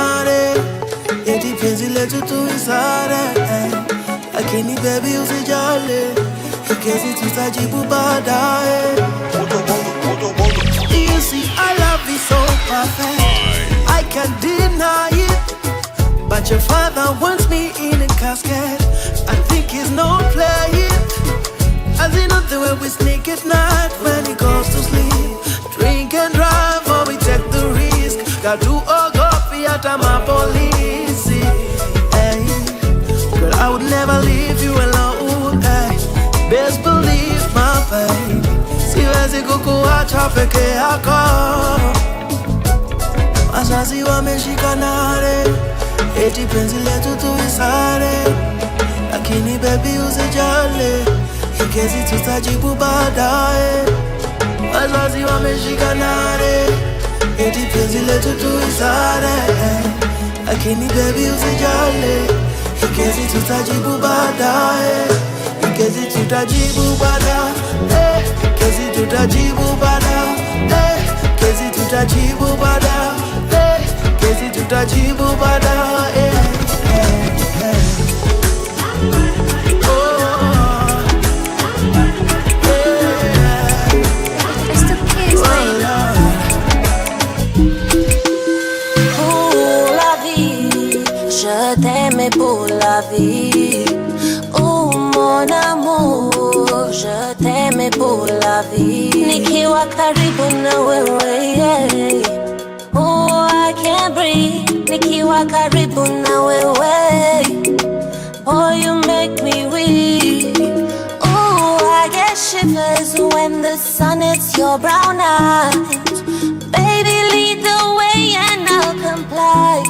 nare. Eti penzi letu tuisare. Lakini baby usijali, ikezi tutajibu baadaye. You see I love you so perfect, I can't deny it. But your father wants me in a casket. I think he's no playing. As in the way we sneak at night when he goes to sleep. Drink and drive or we take the risk. Got to coffee at my police. Hey, girl, I would never leave you alone. Hey, best believe my baby. Siwezi kukuacha peke yako. Wazazi wameshika nare. Eti penzi letu tuisare. Lakini baby usijali, ikezi tutajibu baadaye. Wazazi wameshika nare. Eti penzi letu tuisare. Lakini baby usijali, ikezi tutajibu baadaye. Ikezi tutajibu baadaye. Ikezi tutajibu baadaye. Ikezi tutajibu baadaye. Ikezi tutajibu baadaye. Je t'aimais pour la vie, oh mon amour, je t'aimais pour la vie. Nikiwa karibu na wewe, yeah. Oh I can't breathe. Nikiwa karibu na wewe, oh you make me weak. Oh I get shivers when the sun hits your brown eyes. Baby lead the way and I'll comply.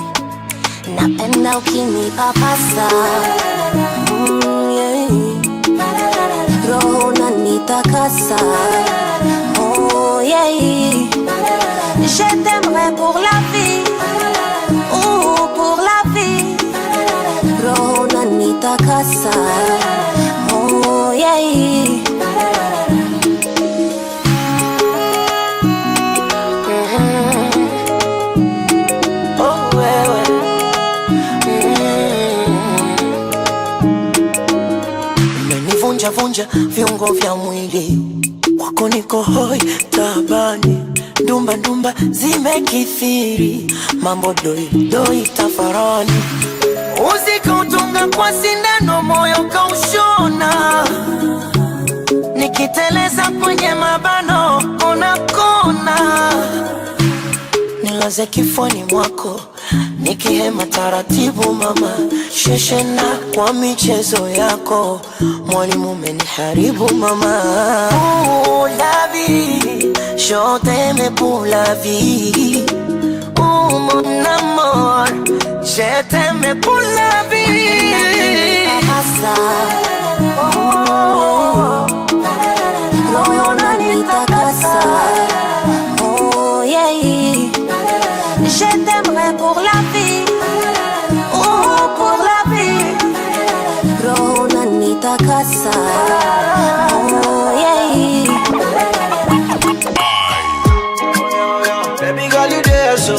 Napenda ukinipapasa, yeah. Roho unanitakasa, oh yeah. Je t'aimerai pour la vie, oh pour la vie. Roho unanitakasa, oh yeah. Vunja viungo vya mwili wako, niko hoi tabani. Ndumba ndumba zimekithiri, mambo doi doi tafarani. Uzikautunga kwa sindano, moyo kaushona. Nikiteleza kwenye mabano unakona. Nilaze kifoni mwako, nikihema taratibu mama. Sheshena kwa michezo yako, mwalimu umeniharibu mama. Oh la vie, je t'aime pour la vie. Oh mon amour, je t'aime pour la vie. Oh, roho unanitakasa, oh yeah. Je t'aimerai pour la vie, oh pour la vie. Roho unanitakasa, oh yeah. Baby girl you there so,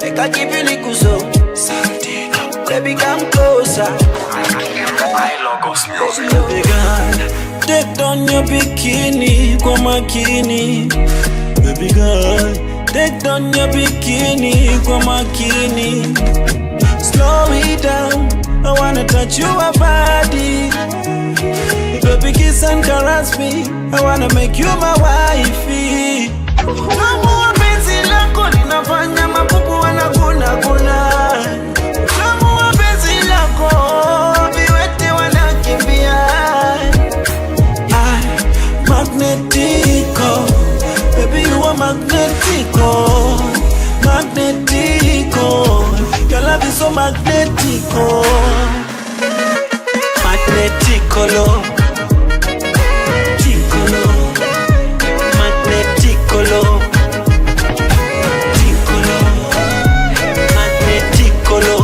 make I give you liku so. Baby come closer. Baby girl, take down your bikini kwa makini. Baby girl, take down your bikini kwa makini. Slow it down, I wanna touch your body. Baby kiss and caress me, I wanna make you my wifey. Kama penzi lako linafanya mapupu wanaguna guna. Kama penzi lako viwete wanakimbia. Magnetico, baby you are magnetico. Magnetico, your love is so magnetico. Magnetico, Ticolo, Magneticolo, Ticolo, Magneticolo,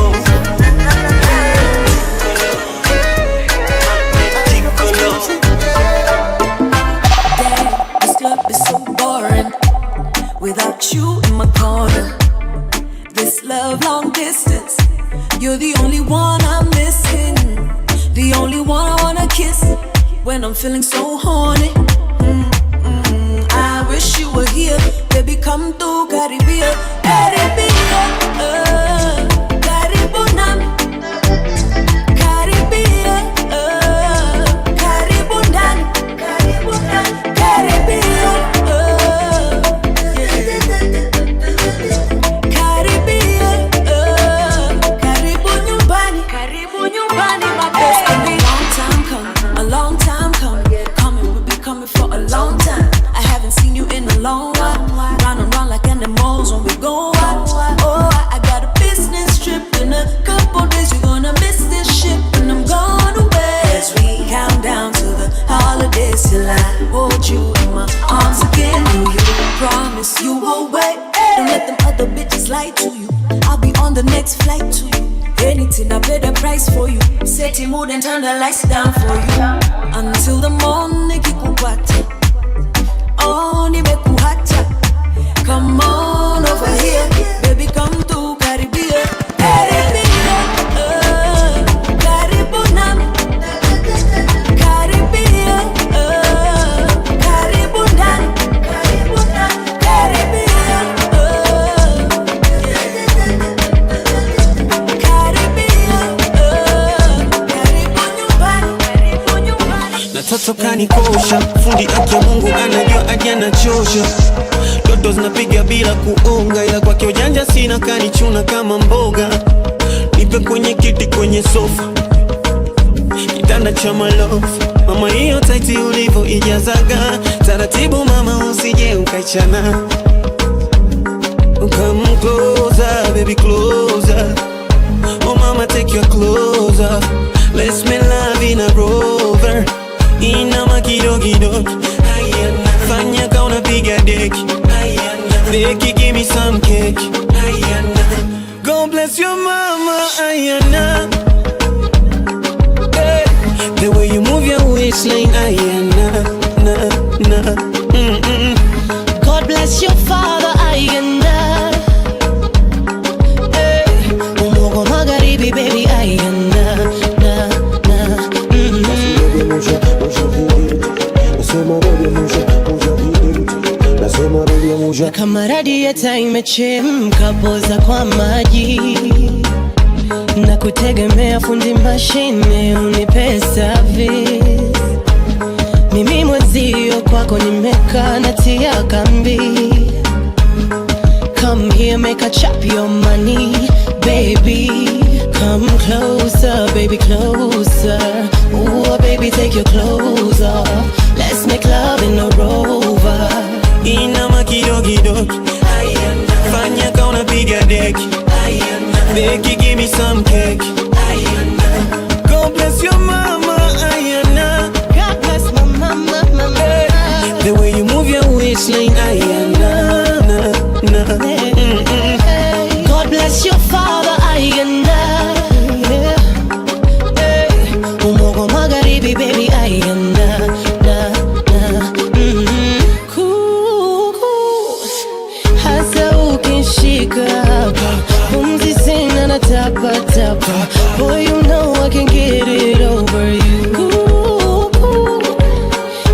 Magneticolo. Damn, this club is so boring without you in my corner. This love long distance. You're the only one I'm missing, the only one I wanna kiss when I'm feeling so horny. I wish you were here, baby, come through Caribbean, Caribbean, Karibu nami, Caribbean, Karibu ndani, Caribbean, Caribbean, Karibu nyumbani, my baby. A long time coming, we'll be coming for a long time. I haven't seen you in a long while. Round and round like animals when we go out. Oh, I got a business trip in a couple days. You're gonna miss this ship when I'm gone away. As we count down to the holidays till I hold you in my arms again. Do you promise you will wait? Don't let them other bitches lie to you. I'll be on the next flight to you. Anything, I pay the price for you. Set your mood and turn the lights down for you. Until the morning, kikupata. Oh, nimekuacha. Come on over here, baby, come to Caribbean. Caribbean, Karibu nami. Caribbean, Karibu ndani. Caribbean, Toto kanikosha, fundi akia Mungu anajua aje anachosha. Dodo zinapiga bila kuonga, ila kwake ujanja sina, kanichuna kama mboga. Nipe kwenye kiti kwenye sofa, kitanda cha malofu. Mama hiyo taiti ulivo ijazaga, taratibu mama usije ukaichana. Come closer, baby closer. Oh mama take your clothes off. Let's make love in a Rover. Inama kidogo, fanya ka unapiga deki. Deki, give me some cake. God bless your mama, Ayana. Hey, the way you move your waistline, Ayana, God bless your father, Ayana. Hey, umogo magharibi, baby, Ayana. Na kama radieta imechemka, poza kwa maji. Na kutegemea fundi mashine unipe service. Mimi mwezio kwako nimeka natia kambi. Come here, make a chop your money, baby. Come closer, baby, closer. Ooh, baby, take your clothes off. Let's make love in a Rover. Inama kidogo, fanya ka unapiga deki. Deki, give me some cake. God bless your mama, Ayana. God bless my mama, Hey, the way you move your waistline, Ayana. God bless your father, Ayana. Hey, umogo magharibi, baby, Ayana. Hasa ukishika hapa, pumzi sina na tapa. Boy, you know I can get it over you.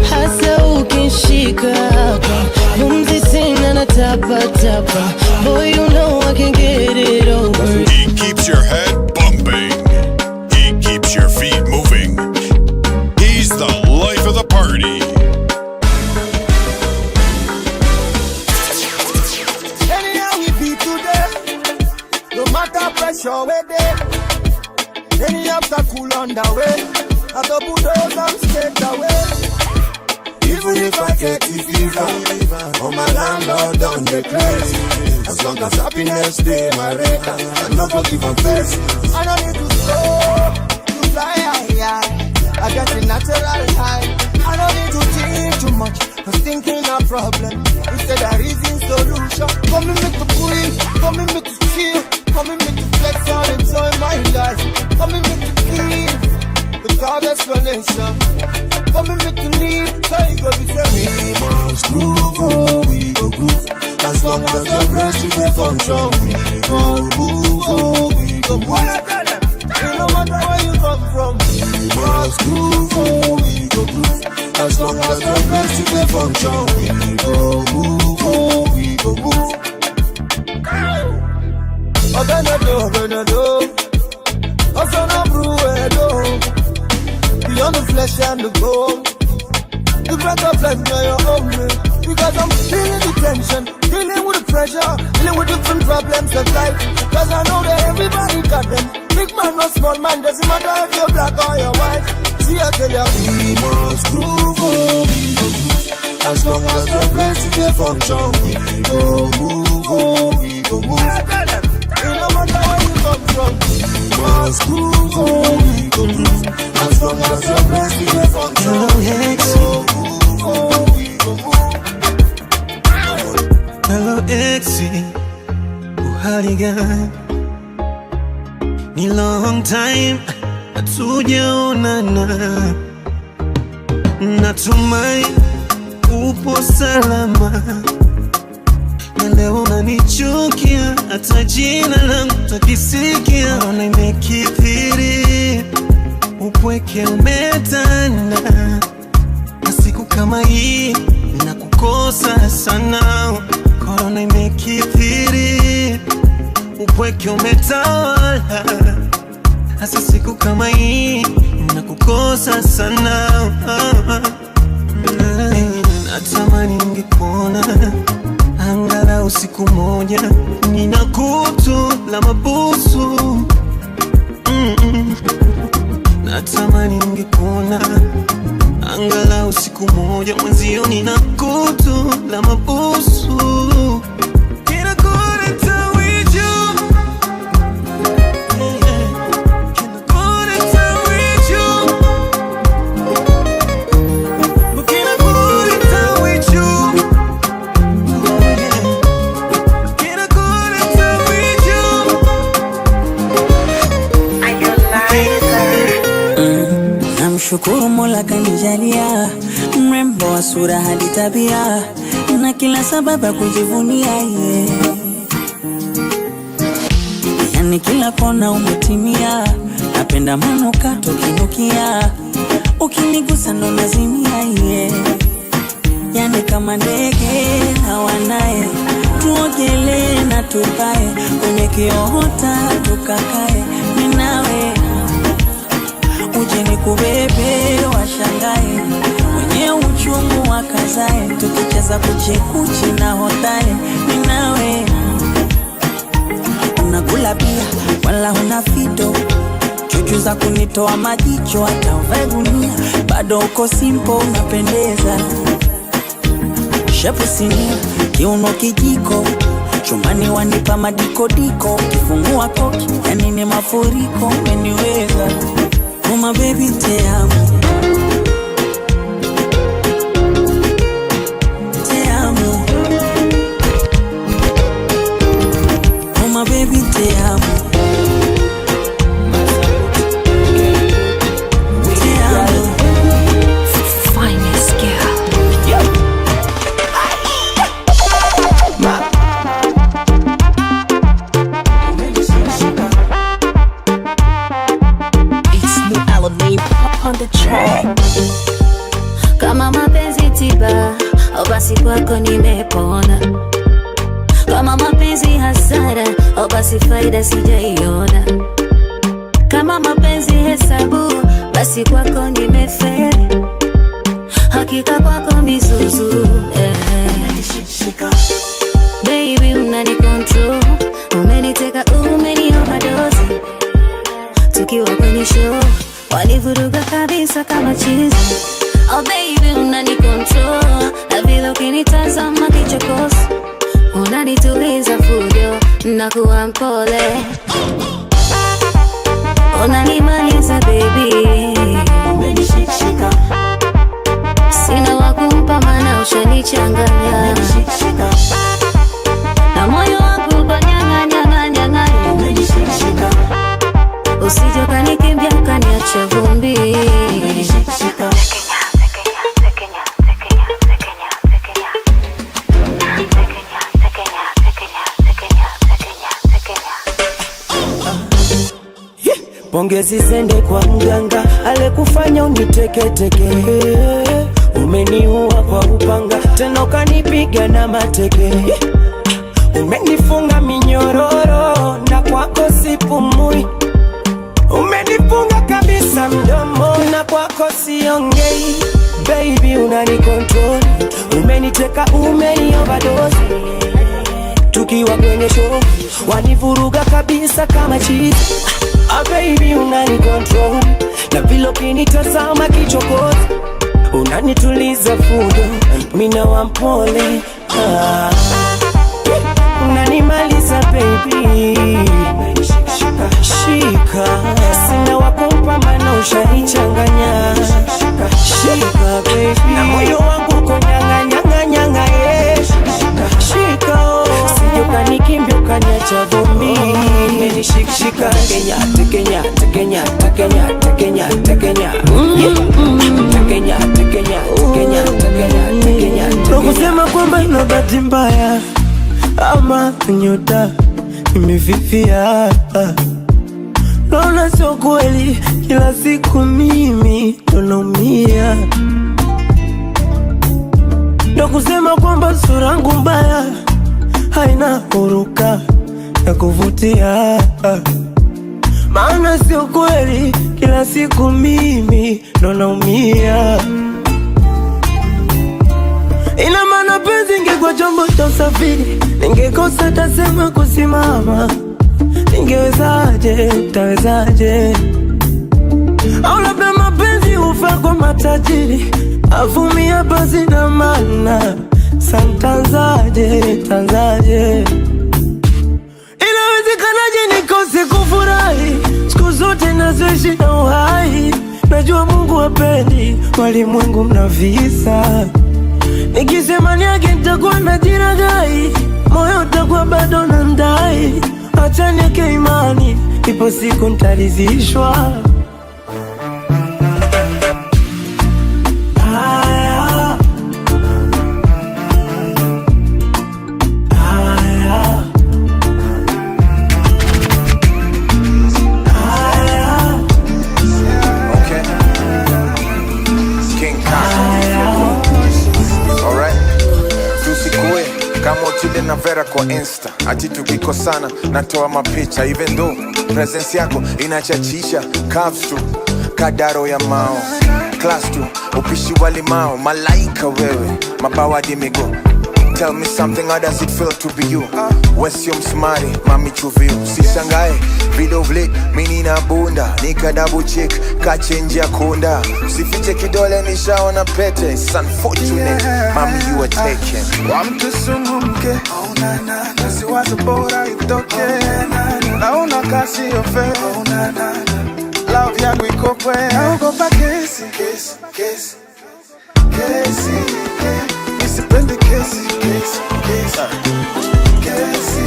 Hasa ukishika hapa, pumzi sina na tapa. Boy, you know I can get it over you. He keeps your head bumping. He keeps your feet moving. He's the life of the party. Anyhow we be today, no matter pressure we there. Any obstacle on the way, I go bulldoze and straight away. Even if I get the fever, oh my landlord don't get crazy. As long as happiness stay my radar, I no go give a face. I don't need to slow, to fly high. I got the natural high. I don't need to think too much, cause thinking a problem instead of reason solution. Come and make the breathe, come and make the chill, come and make the flex on enjoy my life. Come and make the feel, without explanation. Come and make the need, so you go be saying we must groove, oh, we go groove. As long as the rest of the function, we go groove. go move. It no matter where you come from. We must groove, oh, we go groove. As long as the best you can function, we go move, oh, we go move. Obenado, Osana Bruedo. Beyond the flesh and the bone, the breath of life now you're on me. Because I'm feeling the tension, dealing with the pressure, dealing with different problems of life. Cause I know that everybody got them. Big man or small man, doesn't matter if you're black or you're white. See I tell ya, we must groove, oh, we go groove. As long as the place is a function, we go move, oh, we go move. It no matter where you come from, we must groove, oh, we go groove. As long as the place is a function, we go move, oh, we go move. Hello Exy, uhali gani? Ni long time hatujaonana. Natumai upo salama, na leo unanichukia, hata jina langu takisikia. Ona imekithiri, upweke umetanda, na siku kama hii nakukosa sana. Korona imekithiri, upweke umetawala, hasa siku kama hii nakukosa sana. Natamani ningekuona angalau siku moja, nina kutu la mabusu. Natamani ningekuona angalau siku moja, mwenzio nina kutu la mabusu. Can I go to town with you? Can I go to town with you? But can I go to town with you? Can I go to town with you? Are you lying? Namshukuru Mola kanijalia mrembo wa sura hadi tabia, na kila sababu ya kujivunia ye. Yani kila kona umetimia, napenda manukato kinukia, ukinigusa ndo nazimia ye. Yani kama ndege hawanaye, tuogelee na tukae kwenye kiota tukakae, mimi nawe uje nikubebe washangae, wenye uchungu wakazae, tukicheza kuchekuchi na hotae, mimi nawe. Unakula pia wala huna fito, chuchu za kunitoa majicho, hata uvae gunia bado uko simple unapendeza. Shepu sinia, kiuno kijiko, chumbani wanipa madikodiko, kifungua koki yani ni mafuriko, umeniweza. Oh my baby te amo, te amo. Oh my baby te amo, te amo. Finest girl. On the track. Kama mapenzi tiba, au basi kwako nimepona. Kama mapenzi hasara, au basi faida sijaiona. Kama mapenzi hesabu, basi kwako nimefeli. Hakika kwako mizuzu, Baby unani control, umeniteka umeni overdose. Tukiwa kwenye show, wanivuruga kabisa kama chizi. Oh baby unani control, na vile ukinitazama kichokozi, unanituliza fujo, nakuwa mpole. Unanimaliza baby, umenishikashika, sina wakumpa maana ushanichanganya, na moyo wangu kwa nyang'anya, umenishikashika, usije ukanikimbia ukaniacha vumbi. pongezi zende kwa mganga alekufanya uniteketeke. Umeniua kwa upanga tena ukanipiga na mateke. Umenifunga minyororo na kwako sipumui. Umenifunga kabisa mdomo na kwako siongei. Baby unani control, umeniteka umeni overdose. Tukiwa kwenye show wanivuruga kabisa kama cheese. Baby unani control, na vile ukinitazama kichokozi unanituliza fujo, mina wampole. Unanimaliza baby, shika sina wakumpa mana ushanichanganya. Shika baby, na moyo wangu uko nyanga nyanga nyanga yeah. Shika oh, sijuka nikimbia ukaniacha vumbi. Shika Kenya, Kenya, Kenya, Kenya, Kenya, Kenya, Kenya, Kenya, Kenya, Kenya. Kusema kwamba ina bahati mbaya ama nyota imefifia, naona sio kweli. Kila siku mimi naumia. Ndo kusema kwamba sura yangu mbaya haina huruka ya kuvutia, maana sio kweli. Kila siku mimi naumia. Ina maana penzi ingekuwa chombo cha usafiri, ningekosa tasema kusimama. Ningewezaje, tawezaje? Au labda mapenzi ufa kwa matajiri, avumia basi na maana. Santanzaje, tanzaje? Inawezekanaje nikose kufurahi siku zote nazoishi na uhai? Najua Mungu hapendi walimwengu mna visa. Nikisema niage nitakuwa na jiragai, moyo utakuwa bado na ndai. Acha niweke imani, ipo siku nitaridhishwa. Na Vera kwa Insta, ati tukikosana natoa mapicha. Even though presence yako inachachisha. Curves tu, kadaro ya mao. Class tu, upishi wa limao. Malaika wewe, mabawa di migo. Tell me something, how does it feel to be you? Wesio msmari, mami chuviu. Sishangae, video vlik, mini na bunda. Nika double check, kachenji ya kunda. Usifiche kidole nishaona pete. It's unfortunate, mami you were taken. Wamtu sumumke, nasi wazo bora itoke. Naona kasi yofe, love yangu iko kwe. Naogopa kesi, kesi, kesi, kesi, nisipende kesi, kesi, kesi, kesi,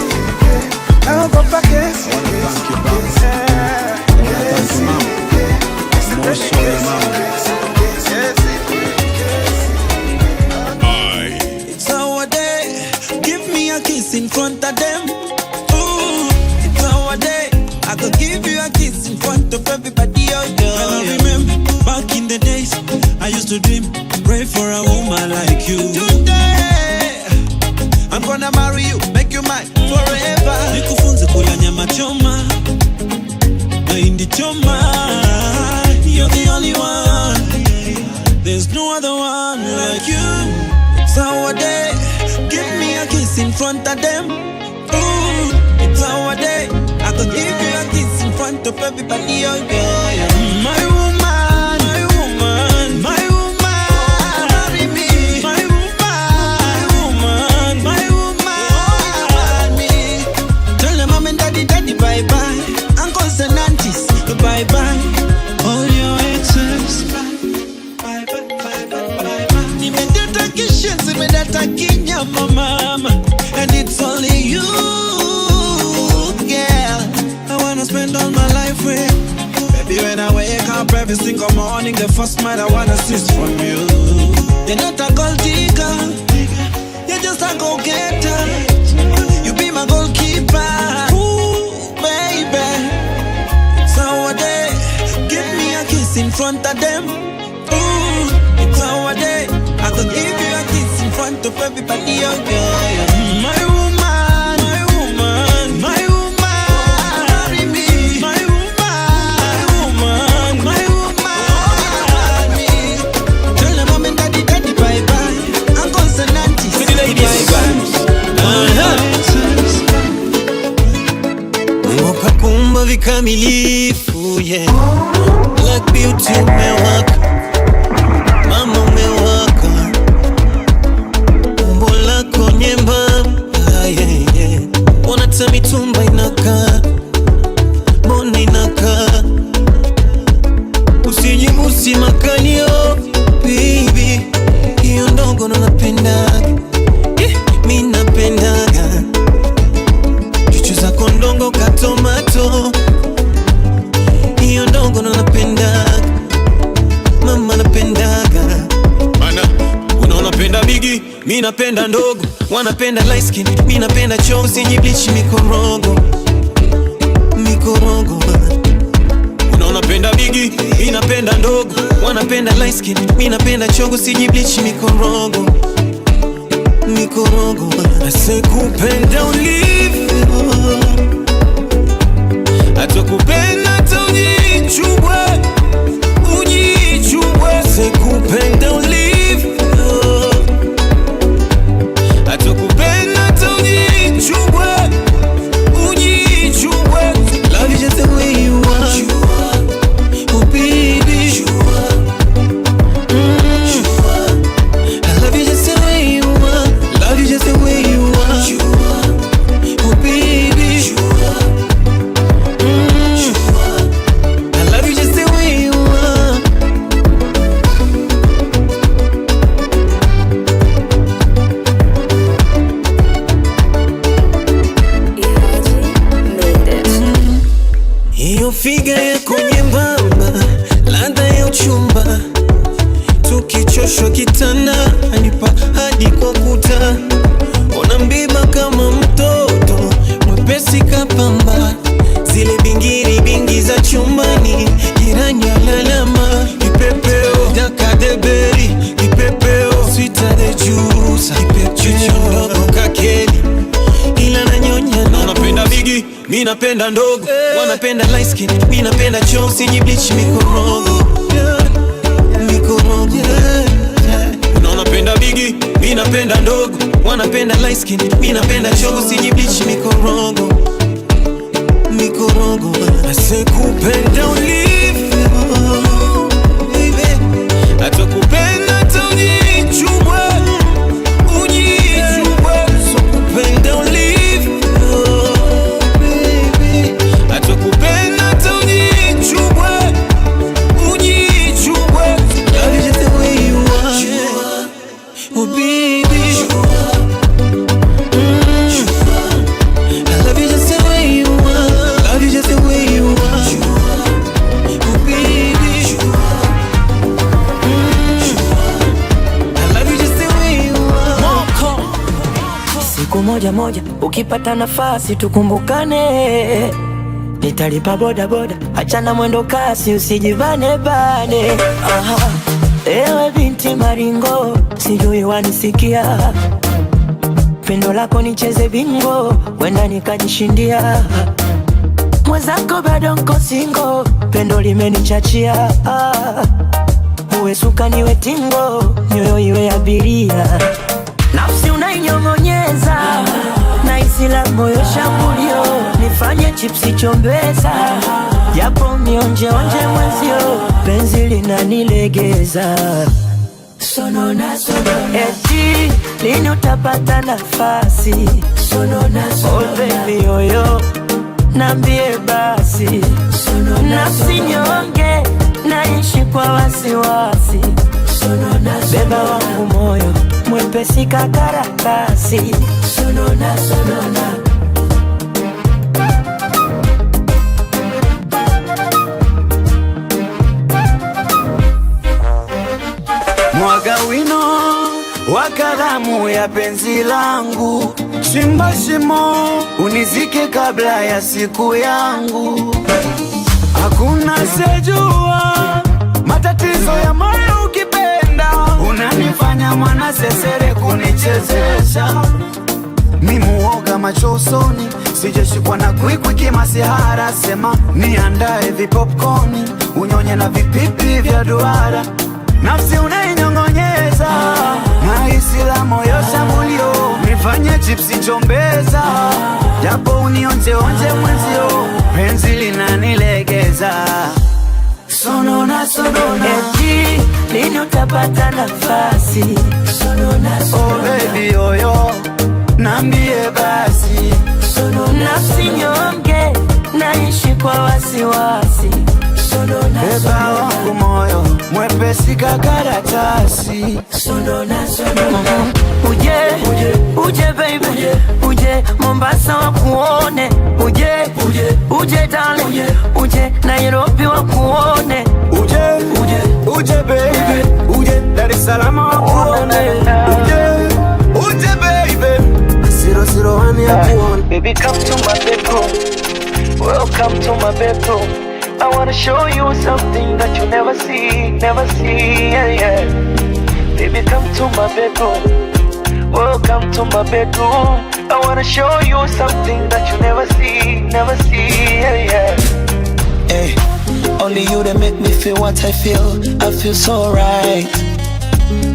naogopa kesi, kesi, kesi, nisipende kesi, kesi. It's our day, give me a kiss in front of them. Ooh, it's our day, I could give you a kiss in front of everybody. Oh yeah. And I remember back in the days, I used to dream, pray for a woman like you. Today, I'm gonna marry you, make you mine forever. Nikufunze kula nyama choma, mahindi choma. You're the only one, there's no other one like you. It's our day, give me a kiss in front of them. Ooh, it's our day, I could give you a kiss in front of everybody. Oh yeah, yeah. My woman, my woman, my woman, marry me. My woman, my woman, me. Tell them mom and daddy, daddy bye bye. Uncles and aunties, bye bye. All your exes, bye bye, bye bye, bye bye. Nimedata kishenzi, nimedata kinyama mama, and it's only you, girl, I wanna spend all my life with. Baby, when I wake up every single morning, the first man I wanna see is from you. You're not a gold digger, you're just a go-getter. You be my goalkeeper. Ooh, baby, it's our day, kiss in front of them. Ooh, it's our day. I could give you a kiss in front of everybody, oh yeah. My woman, my woman, my woman, marry me. My woman, my woman, my woman, me. Tell them mom and daddy, daddy, bye bye. Uncles and aunties, for the ladies, Mungu kakumba vikamilifu, yeah. Like beauty umewaka, mama umewaka, umbo lako nyembamba, yeah, yeah. Ona ta mitumba inakaa, mbona inakaa, usijibusi makalio, baby. Hiyo ndogo ndo napendaga, yeah, mi napendaga. Chuchu zako ndongo katomato, hiyo ndogo ndo napendaga, mama napendaga. Mana, unaonapenda bigi, mi napenda ndogo. Wanapenda light skin, mi napenda chozi yenye bleach mikorogo, mikorogo. Unaonapenda bigi, mi napenda ndogo. Wanapenda light skin, mi napenda chogo yenye bleach mikorogo, mikorogo. Asekupenda ulivyo, atakupenda hata ujichubwe, ujichubwe. Asekupenda ulivyo, atakupenda hata ujichubwe, ujichubwe. Love you just the way you are, oh baby. I love you just the way you are, love you just the way you are, oh baby. I love you just the way you are. Hiyo figa yako nyembamba, ladha ya uchumba, tukichoshwa kitanda anipa hadi kwa kuta. Ona mbiba kama mtoto mwepesi kapamba, zile bingiri bingi za chumbani, jirani alalama. Kipepeo dakadeberi, kipepeo sweeter the juice, kipepeo ndogo kakeli ila nanyonya. Wanapenda bigi, mi napenda ndogo. Wanapenda light skin, mi napenda chozi yenye bleach mikorogo, mikorogo. Unaonapenda bigi, mi napenda ndogo. Wanapenda light skin, mi napenda chozi yenye bleach mikorogo, mikorogo. Asekupenda ulivyo, baby. Atakupenda hata ujichubwe, ujichubwe. Asekupenda ulivyo, baby. Atakupenda hata ujichubwe, ujichubwe. Love you just the way you are, oh baby. I love you just the way you are, love you just the way you are, oh baby. I love you just the way you are. Siku moja moja ukipata nafasi tukumbukane, nitalipa boda boda, achana mwendo kasi usijivane bane. Aha, ewe binti maringo, sijui wanisikia, pendo lako nicheze bingo, wenda nikajishindia. Mwenzako bado nko singo, pendo limenichachia. Uwe suka niwe tingo, nyoyo iwe abiria. Nafsi unainyong'onyeza, na isi la moyo shambulio. Nifanye chipsi chombeza, japo mionje onje mwezio, penzi linanilegeza. Sonona, sonona. Eti, lini utapata nafasi? Sonona, sonona. Oh baby yoyo, nambie basi. Sonona, nafsi nyonge, naishi kwa wasiwasi. Sonona, sonona. Beba wangu moyo, mwepesi kakaratasi. Sonona, sonona. Mwaga wino wa kalamu ya penzi langu, chimba shimo unizike kabla ya siku yangu. Hakuna sejua matatizo ya moyo ukipenda. Unanifanya mwana sesere kunichezesha. Mimuoga macho usoni, sijeshikwa na kwikwi kimasihara. Sema niandae vipopcorni, unyonye na vipipi vya duara. Nafsi unainyongonyeza, na isila moyo shambulio. Nifanye chipsi chombeza, japo unionje onje mwenzio. Penzi linanilegeza, sonona sonona. Eti lini utapata nafasi? Sonona sonona. Oh baby yoyo, nambie basi. Nafsi nyonge, naishi kwa wasiwasi. Beba wangu moyo, mwepesi kakaratasi. Uje baby, uje Mombasa wakuone. Uje darling, uje Nairobi wakuone. Uje baby, uje Dar es Salaam wakuone. Uje baby, 001 ya kuone. Baby come to my bedroom, welcome to my bedroom. I wanna show you something that you never see, yeah, yeah. Baby, come to my bedroom, welcome to my bedroom. I wanna show you something that you never see, yeah, yeah. Hey, only you that make me feel what I feel so right.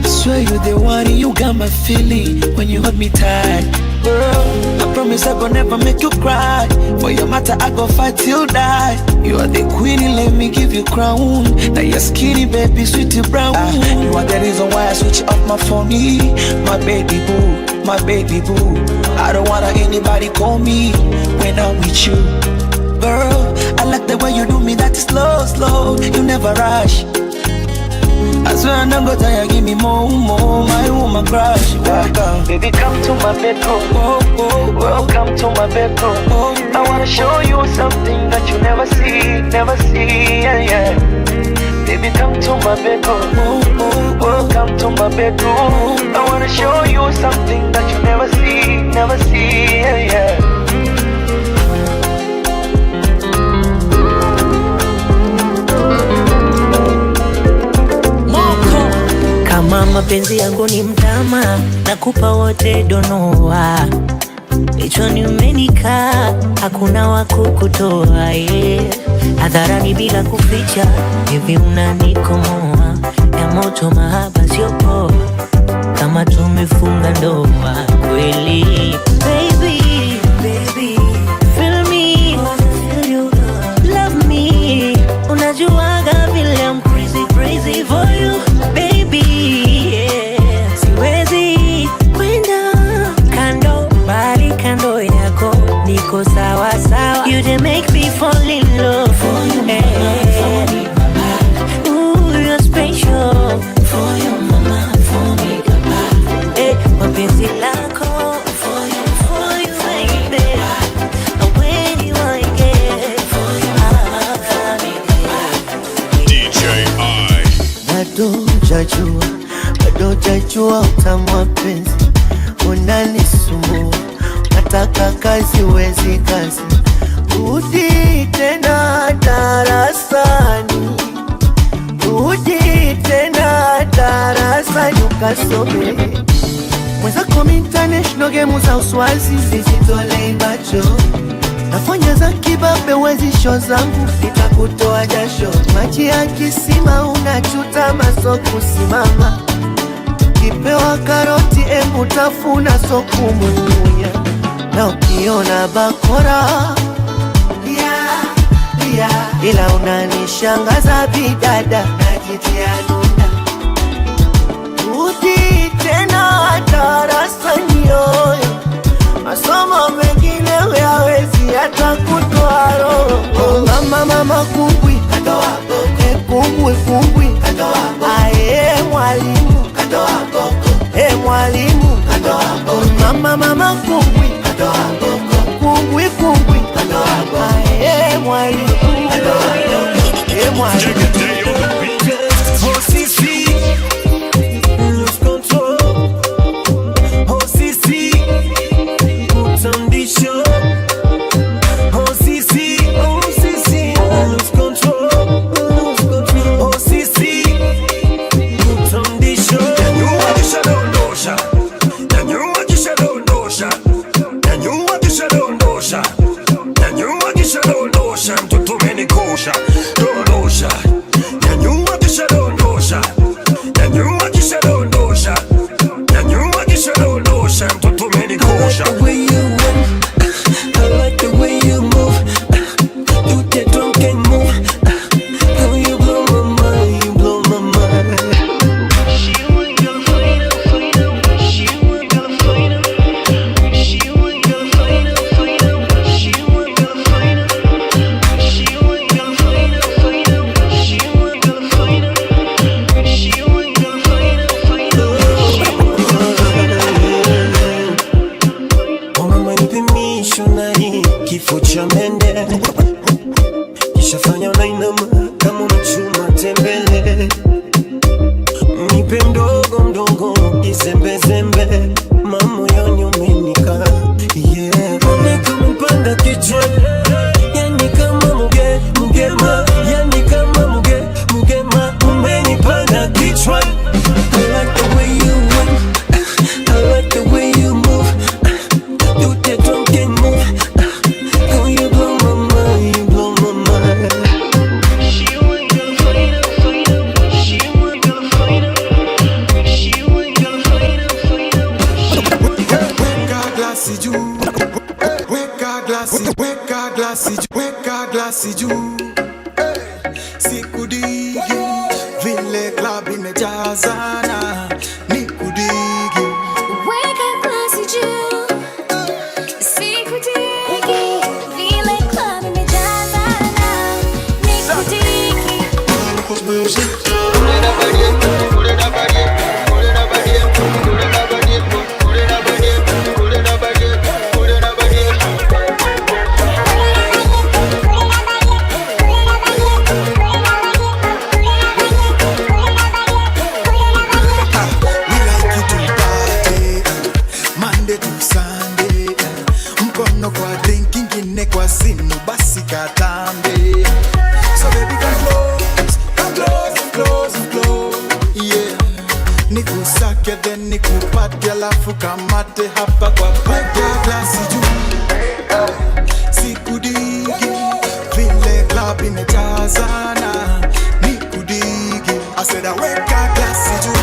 I swear you're the one, you got my feeling when you hold me tight. Girl, I promise I gon' never make you cry. For your matter, I gon' fight till die. You are the queen, let me give you crown. Now you're skinny, baby, sweetie brown. You are the reason why I switch off my phone. My baby boo, my baby boo. I don't wanna anybody call me when I'm with you. Girl, I like the way you do me, that is slow, slow. You never rush. I swear I'm not gonna tire, give me more, my woman crush. Welcome, baby, come to my bedroom. Welcome to my bedroom. I wanna show you something that you never see, yeah, yeah. Baby, come to my bedroom. Welcome to my bedroom. I wanna show you something that you never see, yeah, yeah. Kama mapenzi yangu ni mtama, nakupa wote donoa. Kichwani umenikaa, hakuna wa kukutoa, yeah. Hadharani bila kuficha, hivi unanikomoa. Ya moto mahaba sio poa, kama tumefunga ndoa kweli. Baby, baby, feel me, feel you, love me. Unajuaga vile I'm crazy, crazy for you, baby, yeah. Siwezi kwenda kando, bali kando yako niko sawa sawa. You done make me fall in love for you, hey. Ooh, you're special for you, mama, for me, papa. Hey, mapenzi lako for you, baby. When you want to get for you, DJ I. Bado jajua utamu wa penzi, unanisumbua, nataka kazi wezi kazi. Rudi tena darasani, rudi tena darasani ukasome. Mwenzako international game za uswazi, zisitolei macho. Nafanya za kibabe wezi show zangu, nitakutoa jasho. Maji ya kisima unachuta maso kusimama. Kipewa karoti emu tafuna so kumunya. Na ukiona bakora ila unanishangaza bidada, najitia nunda. Rudi tena darasani yoyo, masomo mengine huyawezi hata kutoa roho. Mama kumbwi, kumbwi, ae mwalimu, mwalimu. Mama kumbwi, kumbwi, ae mwalimu, mwalimu. Oh, Sisi, dondosha, mtoto umenikosha, dondosha. Nyanyua kisha dondosha, nyanyua kisha dondosha, nyanyua kisha dondosha, mtoto umenikosha. I like the way you move, I like the way you move. You that drunken move, girl you blow my mind, you blow my mind. She ain't gonna fight up, fight up. She ain't gonna fight up. She ain't gonna fight up, fight up. She ain't gonna fight up. She ain't gonna fight up, fight up. She ain't gonna fight up. She ain't gonna fight up, fight up. Oh mama nipe missionary, kifo cha mende. Kishafanya unainama kama unachuma tembele. Nipe mdogo mdogo, izembe zembe. Mamoyoni umenika, yeah. Unika mpanda kichwani, yani kama mugema. Yani kama mugema, umenipanda kichwani. I like the way you went, I like the way you move. You that drunken move, girl you blow my mind, you blow my mind. She ain't gonna fight up, fight up. She ain't gonna fight up. She ain't gonna fight up, fight up. Weka glasi juu, weka glasi juu. Sikudigi vile club imejazana, nikudigi. Weka glasi juu, sikudiki, vile club imejazana, nikudiki. We like it to party, Monday to Sunday. Mkono kwa drink, ingine kwa simu, basi katambe. So baby come close, come close, close, close. Yeah. Nikusake then nikupate, alafu kamate hapa kwa weka glasi juu. Sikudigi vile club imejazana, nikudigi. I said I weka glasi juu,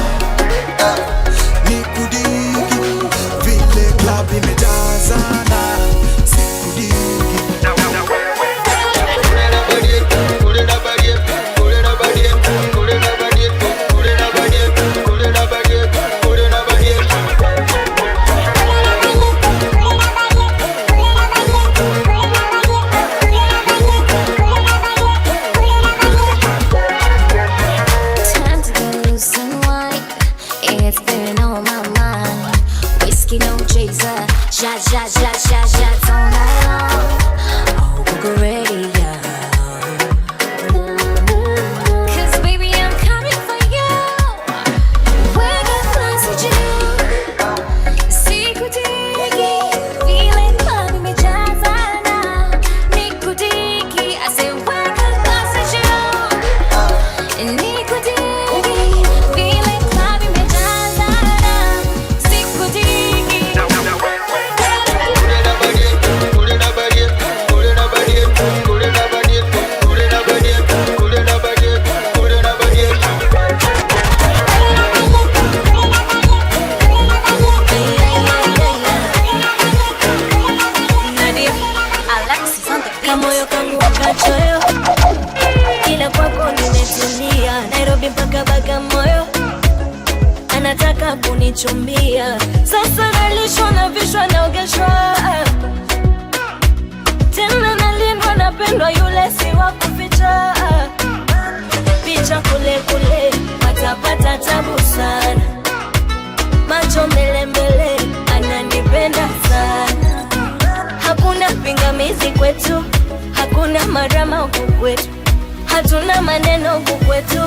nikudigi vile club imejazana, sikudigi. Time to go loose and wine. It's been on my mind. Whiskey no chaser, shots all night long. Oh, Bulgaria. 'Cause baby I'm coming for you. Weka glasi juu, sikudiki, vile club imejazana, nikudiki. I said weka glasi juu, nikudiki, vile club imejazana, sikudiki. Kamoyo kangu kachoyo, ila kwako nimetulia. Nairobi mpaka Bagamoyo, anataka kunichumbia. Sasa nalishwa na vishwa naogeshwa, tena nalindwa, napendwa, yule si wa kuficha. Picha kule kule, patapata tabu sana. Macho mbele mbele, ananipenda sana. Hakuna pingamizi kwetu, hakuna marama huku kwetu. Hatuna maneno huku kwetu,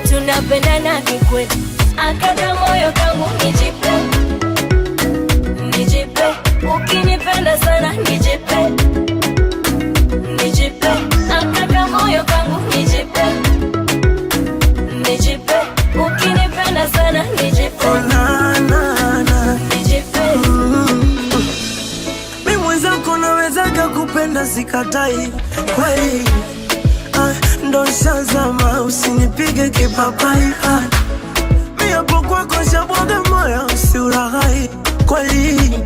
tunapendana kikwetu. Akaka moyo kangu nijipe, nijipe. Ukinipenda sana nijipe, nijipe. Akaka moyo kangu nijipe, nijipe. Ukinipenda sana nijipe, nijipe. Mimi mwenzako nawezaka kupenda sikatai, kweli ndo shazama, usinipige kipapai. Mi hapo kwako shabwaga moyo, usiulaghai kweli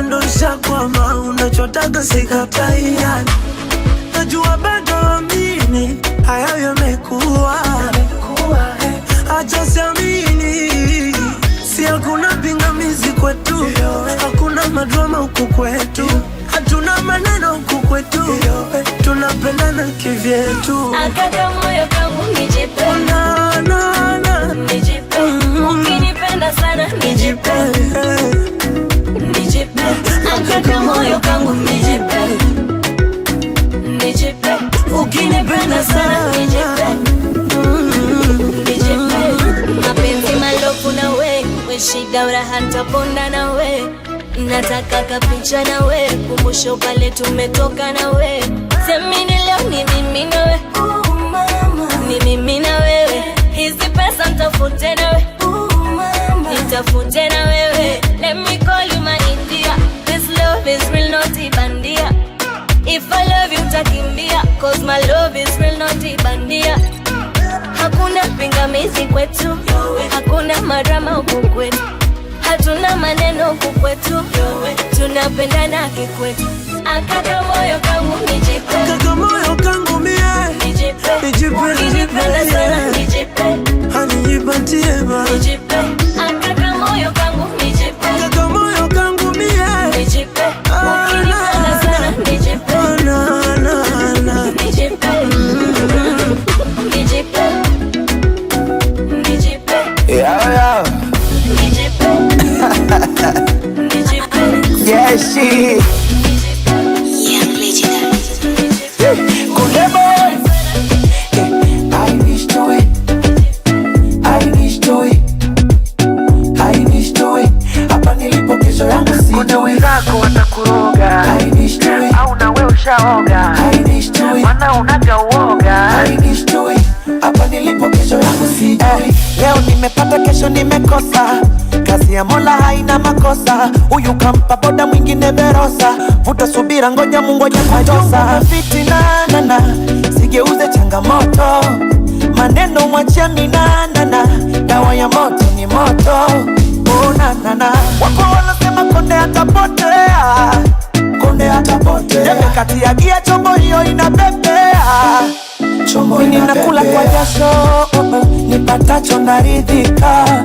ndo shakwama, unachotaka sikatai. Najua bado amini hayo yamekuwa, acha siamini, si hakuna pingamizi kwetu, hakuna madrama huku kwetu, hatuna maneno huku kwetu, tunapendana kivyetu. Akaka moyo kangu nijipe, nijipe, ukinipenda sana nijipe, nijipe, akaka moyo kangu nijipe, nijipe, ukinipenda sana nijipe, nijipe. Mapenzi malofu na we shida uraha nitaponda na we, nataka kapicha na we, kumbusho pale tumetoka na we. Semini leo ni mimi na we, ni mimi na wewe, hizi pesa nitafute na we, nitafute na wewe. Let me call you my India, this love is real not ibandia. If I love you utakimbia, cause my love is real not ibandia. Hakuna pingamizi kwetu, hakuna marama huku kwetu, hatuna maneno huku kwetu, tunapendana kikwetu. Akaka moyo kangu nijipe, akaka moyo kangu mie nijipe, nijipe, ukinipenda sana nijipe, hanijipatie ba nijipe, akaka moyo kangu nijipe, akaka moyo kangu mie nijipe, ukinipenda sana nijipe, nijipe, nijipe, nijipe, Yeah. nijipe, nijipe, Yeah, she. Kunde boy. I wish to it. I wish to it. I wish to it. Hapa nilipo kesho yangu si. Kuna wenzako watakuroga, I wish to it. au na wewe ushaoga, I wish to it. maana unaga uoga. I wish to it. Hapa nilipo kesho yangu si. Leo nimepata kesho nimekosa, kazi ya Mola haina makosa. Huyu kampa boda mwingine Verosa, vuta subira ngoja Mungu aje kutosa. Fitina nana, sigeuze changamoto, maneno mwachia minana, dawa ya moto ni moto. Oh nana, wako wanasema konde atapotea, konde atapotea. Jembe kati ya gia chombo hiyo inabebea, chombo ninakula kwa jasho, nipatacho naridhika.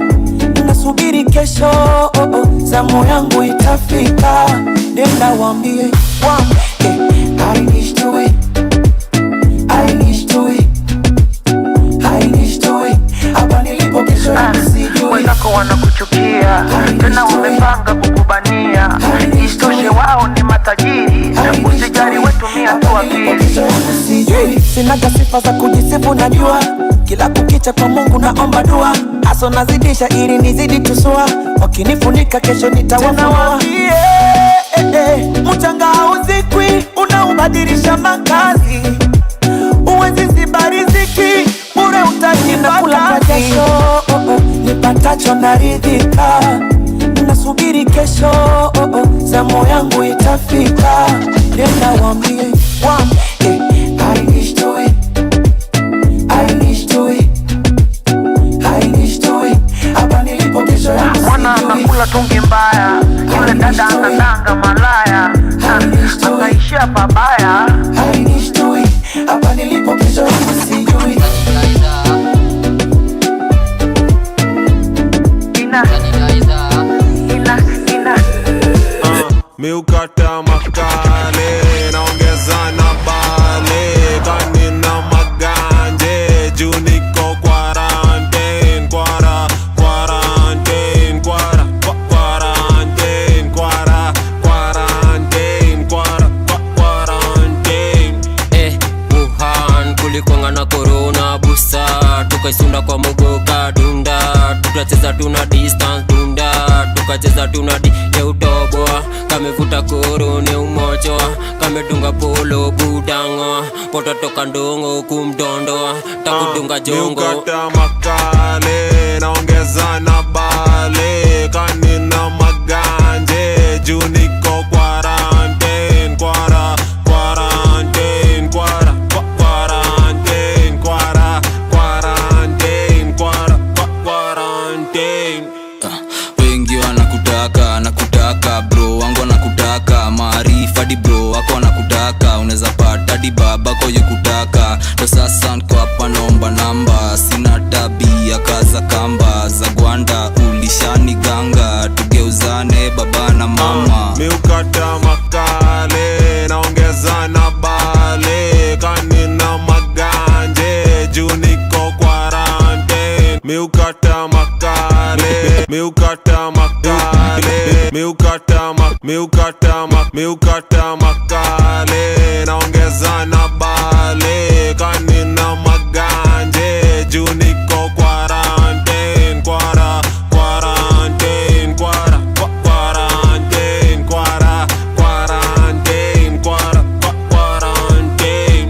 Nasubiri kesho, zamu yangu itafika. Nenda wambie, I wish to it, I wish to it, I wish to it. Hapa nilipo kesho yangu sijui. Wenzako wanakuchukia, tena wamepanga kukubania. Isitoshe wao ni matajiri, usijali wetumia tu akili. Sinaga sifa za kujisifu najua, kila kukicha kwa Mungu naomba dua. Aso nazidisha ili nizidi tusua, wakinifunika kesho nitawafunua. Mchanga hauzikwi, unaubadilisha makazi. Uwezi ziba riziki, bure utajipata. Nipatacho naridhika, nasubiri kesho, zamu yangu itafika. Nenda wambie, I wish to it, I wish to it, I wish to it. Hapa nilipo kesho yangu sijui. Mwana anakula tungi mbaya, yule dada anadanga malaya, anaishia pabaya. I wish to it. Hapa nilipo kesho yangu sijui. Miukata makale, naongeza na bale, kanina maganje, juu niko quarantine, quarantine, quarantine. Wuhan kulikwanga na corona busa, tukaisunda kwa mugoka dunda, tukacheza tuna distance dunda, tukacheza tuna di ya utoboa, kamevuta korone umochoa, kamedunga polo budango, poto toka ndongo kumdondoa, takudunga jongo. Miukata makale, naongeza na bale, kanina maganje, juu niko quarantine, quarantine. yukutaka. Ndo sasa nko hapa naomba namba, sina tabia kaza kamba za gwanda ulishani ganga, tugeuzane baba na mama. Miukata makale naongeza na bale, kanina maganje juu niko quarantine. Miukata makale, miukata makale, miukata makale naongeza na bale, kanina maganje juu niko quarantine. Quarantine, quarantine.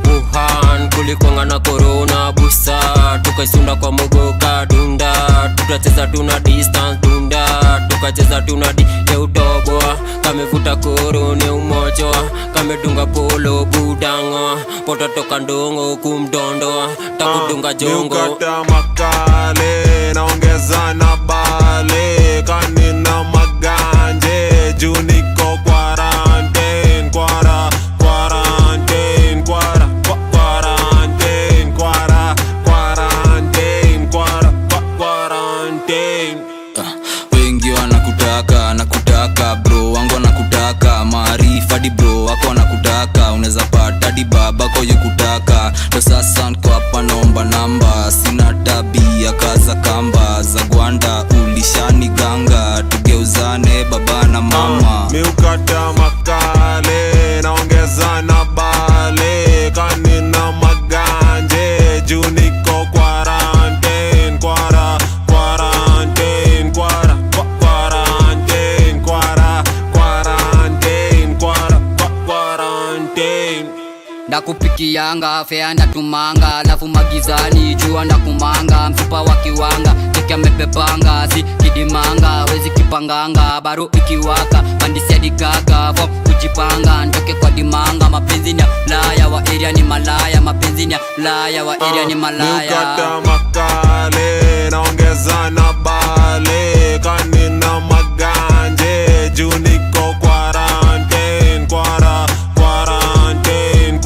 Wuhan kulikwanga na corona busa, tukaisunda kwa mogoka dunda, tukacheza tuna distance dunda, tukacheza tuna di utoboa, kamevuta korone umochoa, kamedunga polo budango, poto toka ndongo kumdondoa, takudunga jongo. Miukata makale naongeza na bale, kanina maganje juu niko quarantine. Quarantine, quarantine. Wengi wanakutaka, nakutaka bro wangu wanakutaka, maarifa di bro wako wanakutaka, unaweza pata di baba kwa yukutaka. Ndo sasa nko hapa naomba namba, sina tabia kaza kamba za gwanda ulishani ganga, tugeuzane baba na mama. Miukata makale naongeza na bale, kanina maganje juu niko quarantine. Quarantine, quarantine. Ndakupikianga fea ndatumanga, alafu magizani jua ndakumanga, mfupa wa kiwanga teke amebebanga, si kidimanga wezi kipanganga, baro ikiwaka pandisia dikaka fo kujipanga, ntoke kwa dimanga, mapenzi ni laya wa area ni malaya, mapenzi ni laya wa area ni malaya. Miukata makale naongeza na bale, kanina maganje juu niko quarantine. Quarantine,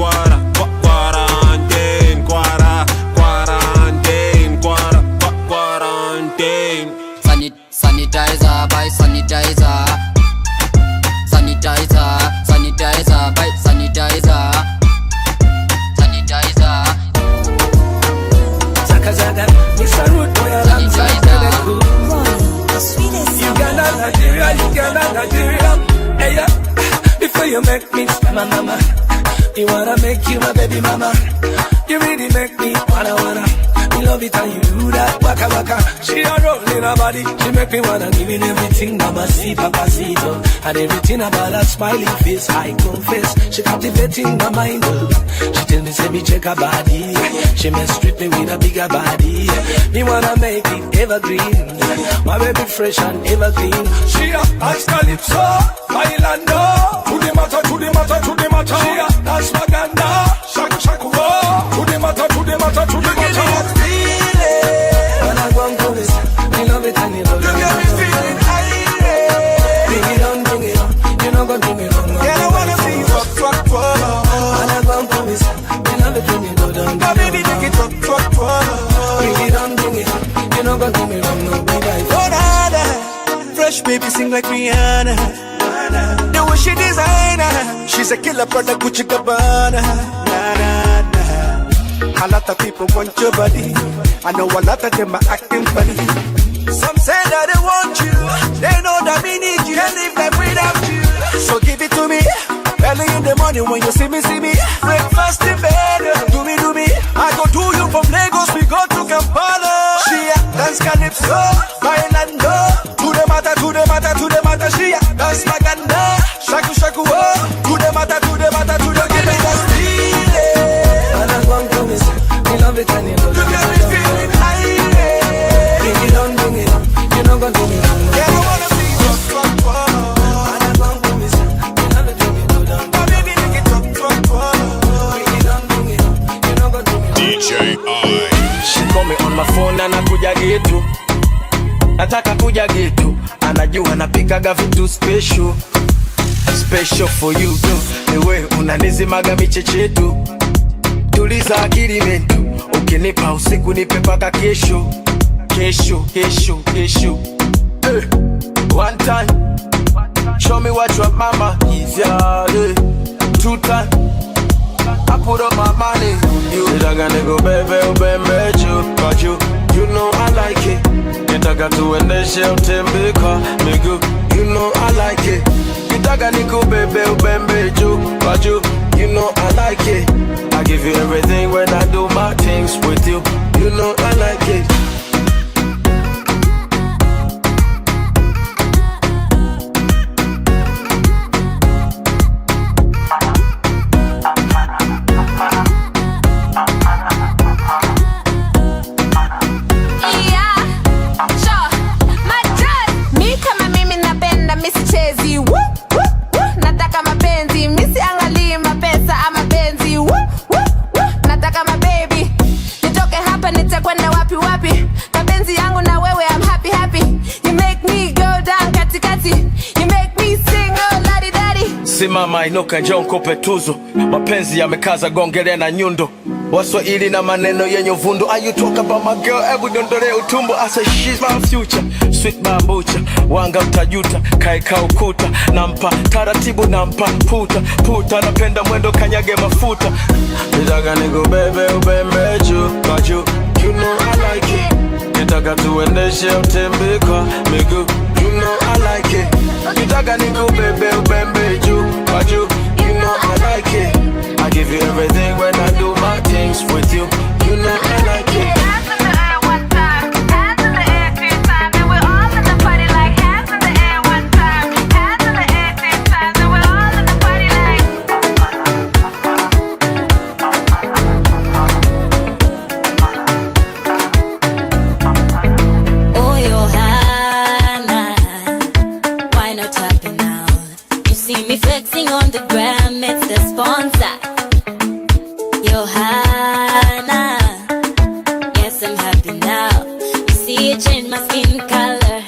quarantine. Sanitizer by sanitizer, sanitizer, sanitizer by sanitizer, sanitizer. Zaka zaga, Mr. Root boy, I'm Uganda, Nigeria. Hey yeah, before you make me my mama, you wanna make you my baby mama. You really make me wanna. You love it and you do that waka waka. She a rolling her body, she make me wanna give it everything. Mama see papacito, and everything about her smiling face. I confess, she captivating my mind. She tell me say me check her body, she mess with me with a bigger body. Me wanna make it evergreen, my baby fresh and evergreen. She a ice calypso, bailando, to the matter, to the matter, to the matter. She a dance maganda, shaku shaku oh, to the matter, to the matter, to the matter. When I go and do this, I love it and you love it. You got me feeling high. Bring it on, you know gonna do me wrong. Yeah, I wanna see you rock. When I go and do this, I love it when you go down. Now baby, make it rock. Bring it on, you know gonna do me wrong. No, be like oh nada, fresh baby sing like Rihanna. The way she designer, she's a killer product Gucci Gabbana. A lot of people want your body, I know a lot of them are acting funny. Some say that they want you, they know that we need you, can't live life without you. So give it to me, early in the morning when you see me. Breakfast in bed, do me. I go do you from Lagos, we go to Kampala. She a dance calypso, bailando, to the matter. She a dance maganda, shaku shaku oh, to the matter. Give me that feeling. And I'm going to miss, we love it and you love it. You got me feeling high. Bring it on, you're not gonna do me wrong. Yeah, I wanna see you rock. And I'm going to miss, we love it and you love it. Oh baby, make it rock. Bring it on, you're not gonna do me wrong. DJ I. She call me on my phone and nakuja gitu, nataka kuja gitu, anajua napikaga vitu special. special for you do. Ewe unanizimaga michechetu, tuliza akili mentu. Ukinipa usiku nipe paka kesho. Kesho, kesho, kesho. One time, show me what your mama is, yeah. 2 times, I put up my money. You nitaka niko bebe ubembe cause you know I like it. Nitaka tuendeshe utembe kwa miguu, you know I like it. Nitaka niko bebe ubembe cause you know I like it. I give you everything when I do my things with you, you know I like it. Simama inuka njoo nikupe tuzo. Mapenzi yamekaza gongele na nyundo. Waswahili na maneno yenye uvundo. Are you talk about my girl? Ebu dondole utumbo. I say she's my future, sweet bambucha. Wanga utajuta, kaeka ukuta. Nampa taratibu nampa puta. Puta napenda mwendo kanyage mafuta. Nitaka nikubebe ubembe cause you know I like it. Nitaka tuendeshe utembe kwa miguu, you know I like it. Nitaka nikubebe ubembe cause you know I like it. I give you everything when I do my things with you, you know I like it. On the gram, it's the sponsor. Johanna, yes I'm happy now. You see it change my skin color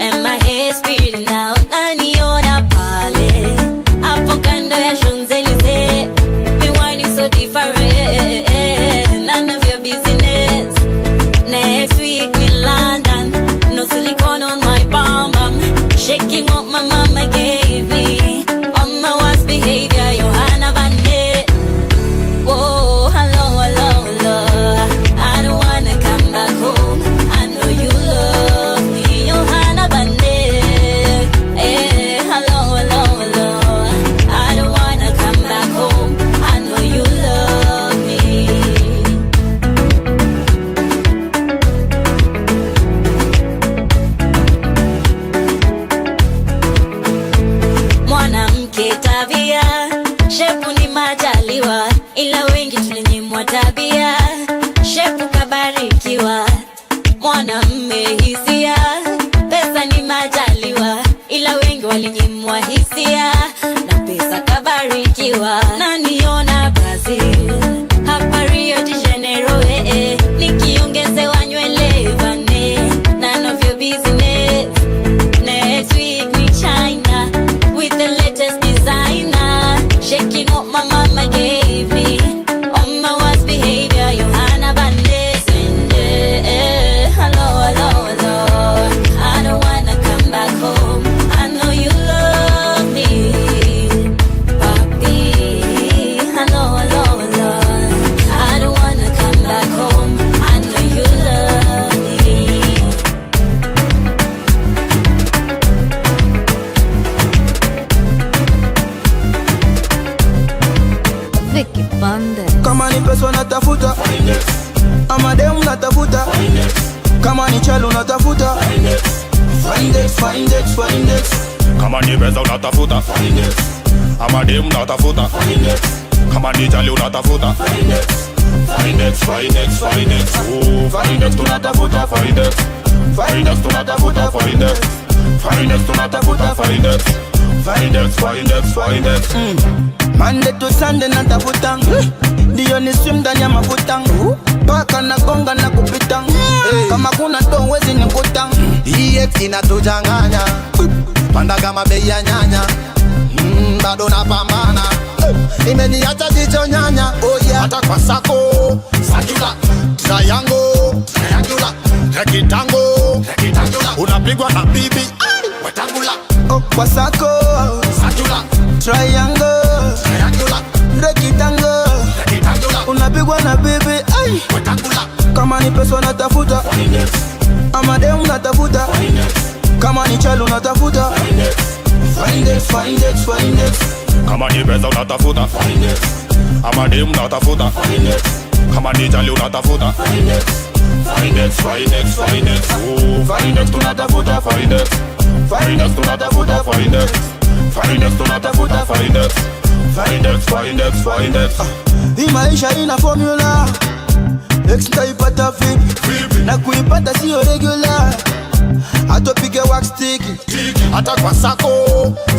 and my hair's pretty now. Naniona pale hapo kando ya Champs-Elysees, me whining so different, none of your business. Next week in London, no silicone on my bum bum, shaking what my mama gave me. Behavior, Johanna Bande. Oh, hello, hello, hello. I don't wanna come back home. I know you love me, Johanna Bande. Hey, hello, hello, hello. I don't wanna come back home. I know you love me. Mwanamke tabia, shepu ni majaliwa, ila wengi tulinyimwa tabia. Shepu kabarikiwa, mwanamme hisia. Pesa ni majaliwa, ila wengi walinyimwa hisia. Na pesa kabarikiwa, na niona Brazil, hapa Rio de Janeiro, nikiongezewa nywele vane, none of your business. Next week ni China, with the latest designer, shaking what my mama gave me. On my worst behavior, Johanna Bande. Hello, hello, hello. I don't wanna come back home. I know you love me, papi. Hello, hello, hello. I don't wanna come back home. I know you love me. Vicky Bande. Kama ni pesa unatafuta, ama demu unatafuta, kama ni chalo unatafuta, Findex, Findex, Findex. Kama ni pesa unatafuta, ama demu unatafuta, kama ni chalo unatafuta, Findex, Findex, Findex. Oh, Findex tunatafuta, Findex. Findex tunatafuta, Findex. Findex tunatafuta, Findex. Findex, Findex, Findex. Monday to Sunday natafuta, ndio ni swim ndani ya mafuta, paka na gonga na kupita, kama kuna do wezi nikuta. Hii inatujanganya, panda kama bei ya nyanya. bado napambana. Imeniacha jicho nyanya, oh yeah. Hata kwa sako, sakula, triangle, triangular, rectangle, rectangular. Unapigwa na bibi, wetangula. Oh, kwa sako, sakula, triangle, triangular, rectangle, rectangular. Unapigwa na bibi, ay, wetangula. Kama ni pesa natafuta, ama demu natafuta, kama ni chalo natafuta. Find it, find it, find it. Kama ni pesa unatafuta, ama demu unatafuta, kama ni jali unatafuta. Find it, find it, find it. Find it, tunatafuta, find it. Find it, tunatafuta, find it. Find it, tunatafuta, find it. Find it, find it, find it. Hii maisha ina formula, X taipata vipi, na kuipata sio regular. Atopige wax sticky, hata kwa sako,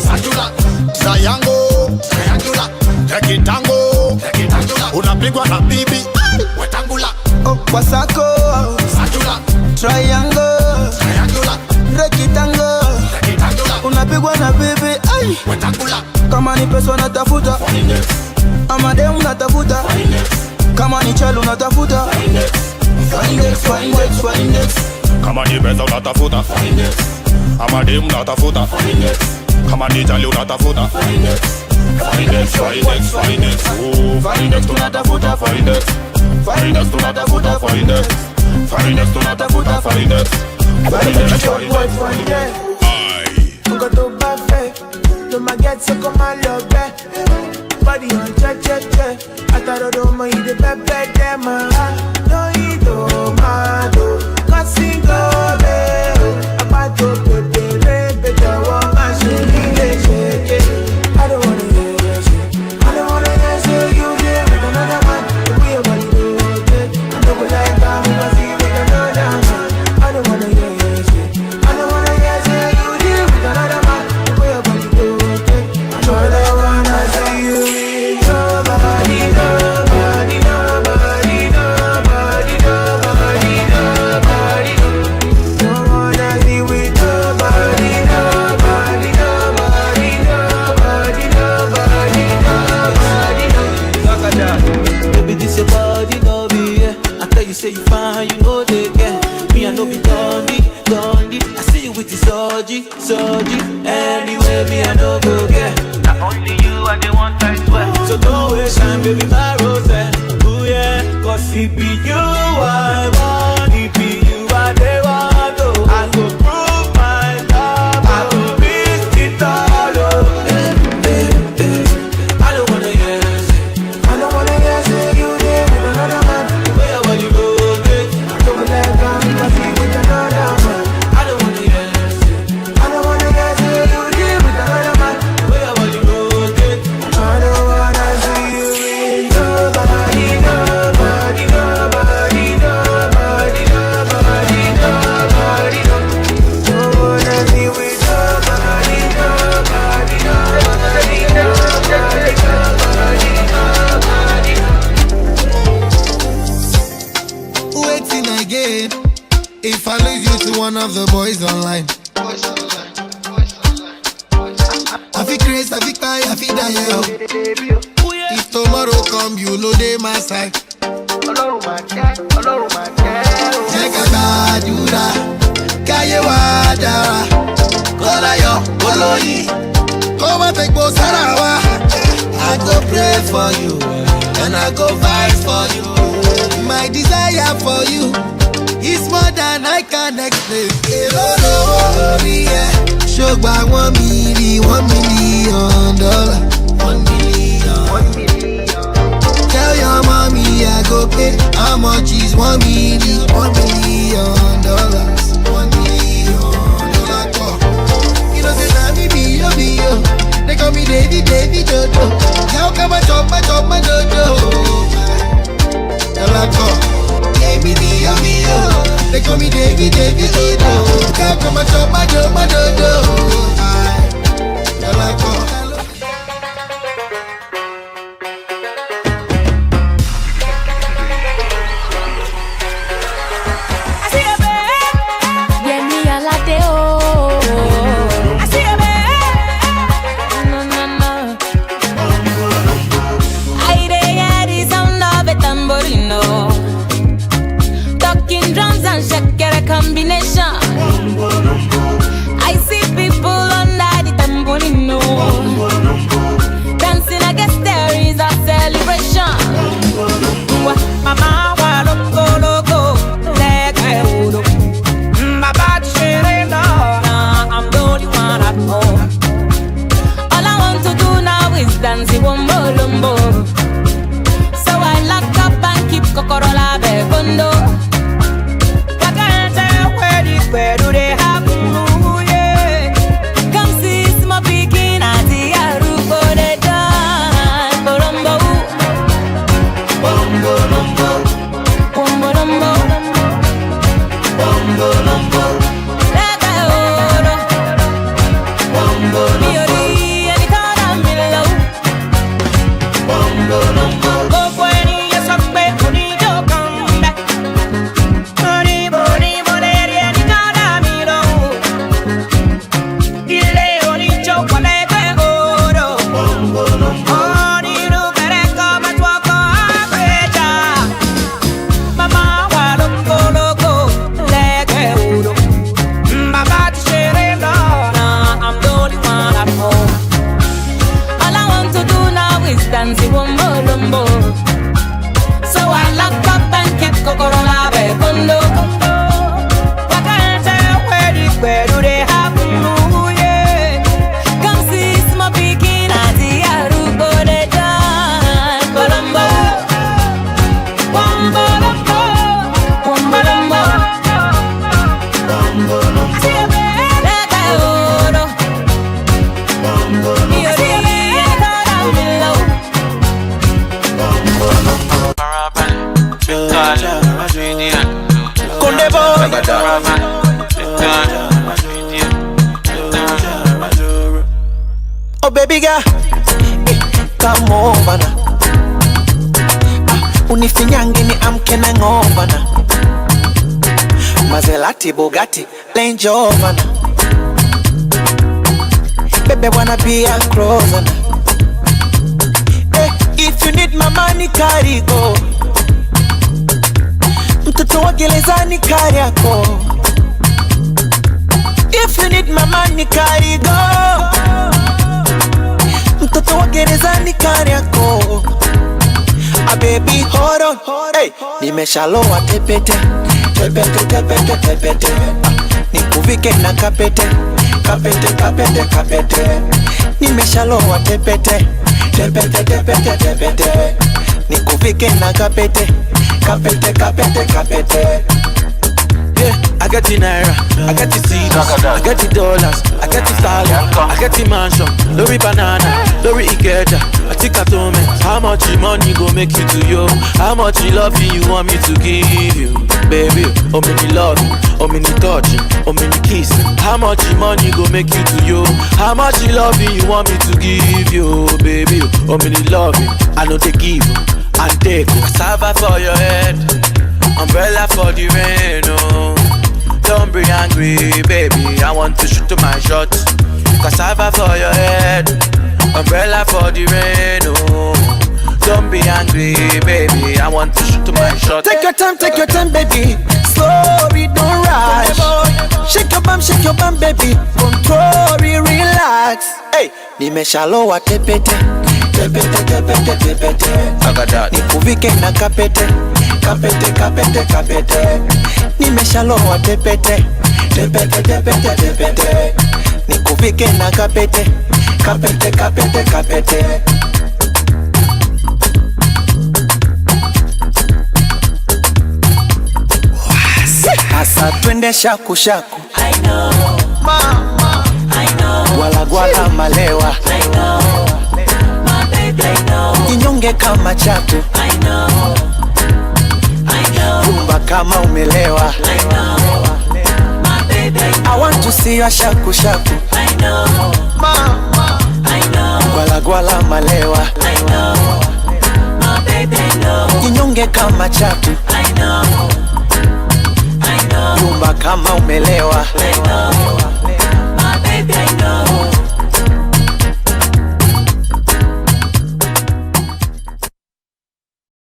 sakula, triangle, triangular, rectangle, rectangular. Unapigwa na bibi, wetangula. Oh, kwa sako, sakula, triangle, triangular, rectangle, rectangular. Unapigwa na bibi, ay, wetangula. Kama ni pesa natafuta, ama demu natafuta, kama ni chalo natafuta. Find it, find it, find it. Kama ni pesa unatafuta, ama demu unatafuta, kama ni jali unatafuta. Find it, find it, find it. Find it, tunatafuta, find it. Find it, tunatafuta, find it. Find it, tunatafuta, find it. Find it, find it. Nunca tô buffet, no maguette comme un lobet. Body on check, check, check. Hasta todo me de pepe de ma. No ido mado, casi go veo. Apato pepe, repete, woman, she need a shake. I don't wanna hear your shit. I don't wanna hear say you there with another man. The way your body do it, I don't like that. We must see with another man. I don't wanna hear your shit. I don't wanna hear say you there with another man. The way your body do it, I don't wanna see you with nobody, nobody, nobody, nobody, nobody, nobody. Don't wanna see with nobody, nobody, nobody, nobody, nobody, nobody. Baby, this your body, no be, yeah. I tell you, say you fine, you know they care. Me, I know be Dondi. I see you with the soji. Anyway, me, I know go get. Not only you, I the one I swear. So don't waste time, baby, my rose. Ooh, yeah, cause it be you I want, it be you I they want, oh. I go prove my love, I go risk it all, oh. I don't wanna hear it. I don't wanna hear say you there with another man. The way your body rotate, I don't like that. We must see with another man. I don't wanna hear it. I don't wanna hear say you there with another man. The way your body rotate, I don't wanna see you with nobody, nobody, nobody, nobody, nobody, nobody. Don't wanna see with nobody, nobody, nobody, nobody, nobody, nobody. waiting again. If I lose you to one of the boys online, I feel crazy, I feel cry, I feel die. If tomorrow come, you know they my side. Check a badura, kaye wadara, kola yo, koloyi, come take both sarawa. I go pray for you, and I go fight for you. My desire for you is more than I can explain. Shogba $1 million, $1 million. Tell your mommy I go pay. How much is $1 million? $1 million. $1 million. You know say na me be yo. They call me Davy Dodo. Now come and chop my dodo. Give me the yo. They call me Davy Dodo. Now come and chop my dodo. Oh baby girl, come over na. Unifinyange ni amke na ngomba na. Maserati, Bugatti, Range Rover na. Baby wanna be a closer na. Hey, if you need my money carry go. Mtoto wa gerezani kari yako. If you need my money carry go. Mtoto wa gerezani kari yako. Ah baby hold on, hey, nimeshalowa tepete. Tepete, tepete, tepete. Nikuvike na kapete. Kapete, kapete, kapete. Nimeshalowa tepete. Tepete, tepete, tepete. Nikuvike na kapete. Kapete, kapete, kapete. Yeah, I got the naira, I got the CDs, I got the dollars, I got the stallion, I got the mansion, Lori banana, Lori Ikeja, I think I told me, how much money go make you to you? How much love you want me to give you? Baby, how many love you, how many touch you, how many kiss? How much money go make you to you? How much love you want me to give you? Baby, how many love you, I know they give you, and take cassava for your head. Umbrella for the rain, oh. Don't be angry, baby, I want to shoot my shot. Cassava for your head. Umbrella for the rain, oh. Don't be angry, baby, I want to shoot my shot. Take your time, baby. Slowly, don't rush. Shake your bum, baby. Control, relax. Hey, nimeshalowa tepete. Tepete, tepete, tepete. Nikuvike na kapete. Kapete, kapete, kapete. Nimeshalowa tepete. Tepete, tepete, tepete. Nikuvike na kapete. Kapete, kapete, kapete. Asa twende shaku shaku. I know. Mama. I know. Gwala gwala malewa. I know. My baby, I know. Inyonge kama chatu. I know. Rumba kama umelewa. I know. My baby, I want to see your shaku shaku. I know. Mama. I know. Gwala gwala malewa. I know. My baby, I know. Inyonge kama chatu. I know. Rumba kama umelewa. I know.